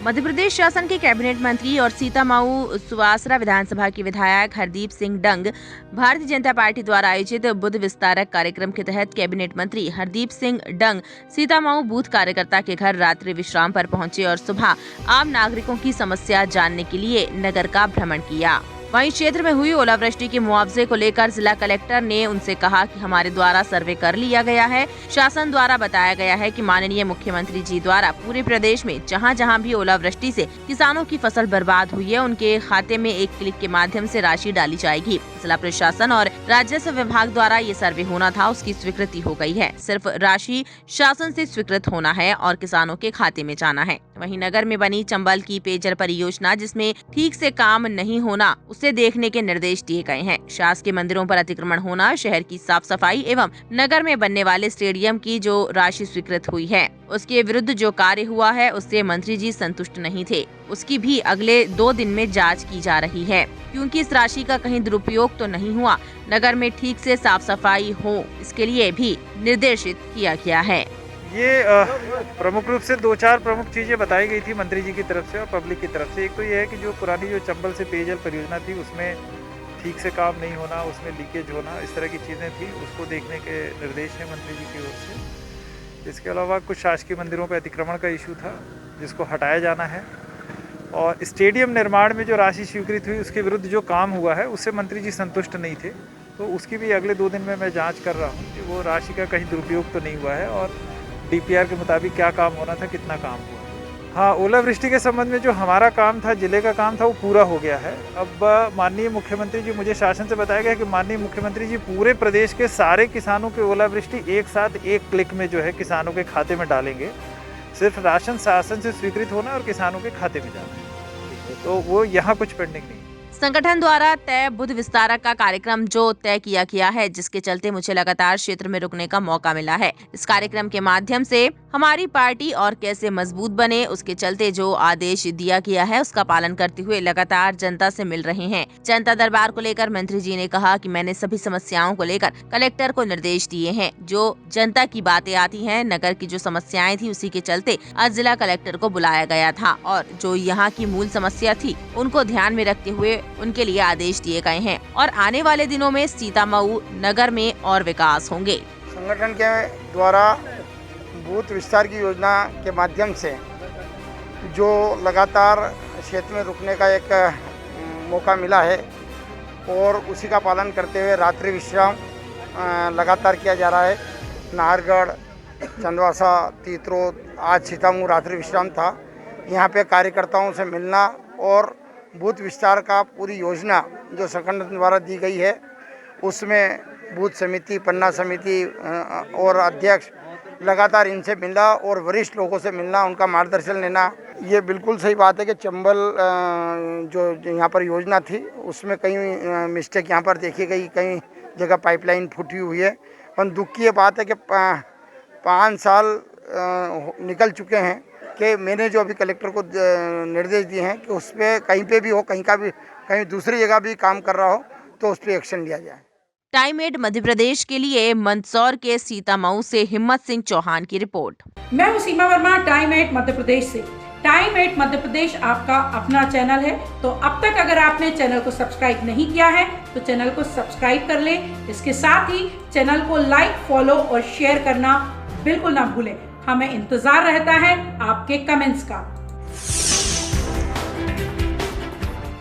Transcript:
मध्य प्रदेश शासन के कैबिनेट मंत्री और सीतामाऊ सुवासरा विधानसभा के विधायक हरदीप सिंह डंग भारतीय जनता पार्टी द्वारा आयोजित बुध विस्तारक कार्यक्रम के तहत कैबिनेट मंत्री हरदीप सिंह डंग सीतामाऊ बूथ कार्यकर्ता के घर रात्रि विश्राम पर पहुंचे और सुबह आम नागरिकों की समस्या जानने के लिए नगर का भ्रमण किया। वहीं क्षेत्र में हुई ओलावृष्टि के मुआवजे को लेकर जिला कलेक्टर ने उनसे कहा कि हमारे द्वारा सर्वे कर लिया गया है। शासन द्वारा बताया गया है कि माननीय मुख्यमंत्री जी द्वारा पूरे प्रदेश में जहां जहां भी ओलावृष्टि से किसानों की फसल बर्बाद हुई है, उनके खाते में एक क्लिक के माध्यम से राशि डाली जाएगी। जिला प्रशासन और राजस्व विभाग द्वारा ये सर्वे होना था, उसकी स्वीकृति हो गई है। सिर्फ राशि शासन से स्वीकृत होना है और किसानों के खाते में जाना है। वहीं नगर में बनी चंबल की पेयजल परियोजना जिसमें ठीक से काम नहीं होना, उसे देखने के निर्देश दिए गए हैं। शासकीय मंदिरों पर अतिक्रमण होना, शहर की साफ सफाई एवं नगर में बनने वाले स्टेडियम की जो राशि स्वीकृत हुई है उसके विरुद्ध जो कार्य हुआ है उससे मंत्री जी संतुष्ट नहीं थे। उसकी भी अगले 2 दिन में जांच की जा रही है, क्योंकि इस राशि का कहीं दुरुपयोग तो नहीं हुआ। नगर में ठीक से साफ सफाई हो, इसके लिए भी निर्देशित किया गया है। ये प्रमुख रूप से 2-4 प्रमुख चीज़ें बताई गई थी मंत्री जी की तरफ से और पब्लिक की तरफ से। एक तो ये है कि जो पुरानी जो चंबल से पेयजल परियोजना थी उसमें ठीक से काम नहीं होना, उसमें लीकेज होना, इस तरह की चीज़ें थी, उसको देखने के निर्देश हैं मंत्री जी की ओर से। इसके अलावा कुछ शासकीय मंदिरों पर अतिक्रमण का इशू था जिसको हटाया जाना है, और स्टेडियम निर्माण में जो राशि स्वीकृत हुई उसके विरुद्ध जो काम हुआ है उससे मंत्री जी संतुष्ट नहीं थे, तो उसकी भी अगले 2 दिन में मैं जाँच कर रहा हूँ कि वो राशि का कहीं दुरुपयोग तो नहीं हुआ है और DPR के मुताबिक क्या काम होना था, कितना काम हुआ। हाँ, ओलावृष्टि के संबंध में जो हमारा काम था, जिले का काम था, वो पूरा हो गया है। अब माननीय मुख्यमंत्री जी, मुझे शासन से बताया गया कि माननीय मुख्यमंत्री जी पूरे प्रदेश के सारे किसानों के ओलावृष्टि एक साथ एक क्लिक में जो है किसानों के खाते में डालेंगे। सिर्फ राशन शासन से स्वीकृत होना और किसानों के खाते में जाना है, तो वो यहाँ कुछ पेंडिंग नहीं। संगठन द्वारा तय बुध विस्तारक का कार्यक्रम जो तय किया गया है, जिसके चलते मुझे लगातार क्षेत्र में रुकने का मौका मिला है। इस कार्यक्रम के माध्यम से हमारी पार्टी और कैसे मजबूत बने, उसके चलते जो आदेश दिया गया है उसका पालन करते हुए लगातार जनता से मिल रहे हैं। जनता दरबार को लेकर मंत्री जी ने कहा कि मैंने सभी समस्याओं को लेकर कलेक्टर को निर्देश दिए हैं। जो जनता की बातें आती हैं, नगर की जो समस्याएं थी, उसी के चलते आज जिला कलेक्टर को बुलाया गया था और जो यहाँ की मूल समस्या थी उनको ध्यान में रखते हुए उनके लिए आदेश दिए गए हैं और आने वाले दिनों में सीतामाऊ नगर में और विकास होंगे। संगठन के द्वारा बूथ विस्तार की योजना के माध्यम से जो लगातार क्षेत्र में रुकने का एक मौका मिला है और उसी का पालन करते हुए रात्रि विश्राम लगातार किया जा रहा है। नाहरगढ़, चंदवासा, तीतरोद, आज सीतामऊ रात्रि विश्राम था। यहाँ पे कार्यकर्ताओं से मिलना और बूथ विस्तार का पूरी योजना जो संगठन द्वारा दी गई है उसमें बूथ समिति, पन्ना समिति और अध्यक्ष लगातार इनसे मिलना और वरिष्ठ लोगों से मिलना, उनका मार्गदर्शन लेना। ये बिल्कुल सही बात है कि चंबल जो यहाँ पर योजना थी उसमें कई मिस्टेक यहाँ पर देखी गई, कई जगह पाइपलाइन फूटी हुई है। और दुख की ये बात है कि 5 साल निकल चुके हैं कि मैंने जो अभी कलेक्टर को निर्देश दिए हैं कि उस पर कहीं पे भी हो, कहीं दूसरी जगह भी काम कर रहा हो तो उस पर एक्शन लिया जाए। टाइम 8 मध्य प्रदेश के लिए मंदसौर के सीतामाऊ से हिम्मत सिंह चौहान की रिपोर्ट। मैं हूँ सीमा वर्मा, टाइम 8 मध्य प्रदेश से। टाइम 8 मध्य प्रदेश आपका अपना चैनल है, तो अब तक अगर आपने चैनल को सब्सक्राइब नहीं किया है तो चैनल को सब्सक्राइब कर लें। इसके साथ ही चैनल को लाइक, फॉलो और शेयर करना बिल्कुल ना भूलें। हमें इंतजार रहता है आपके कमेंट्स का।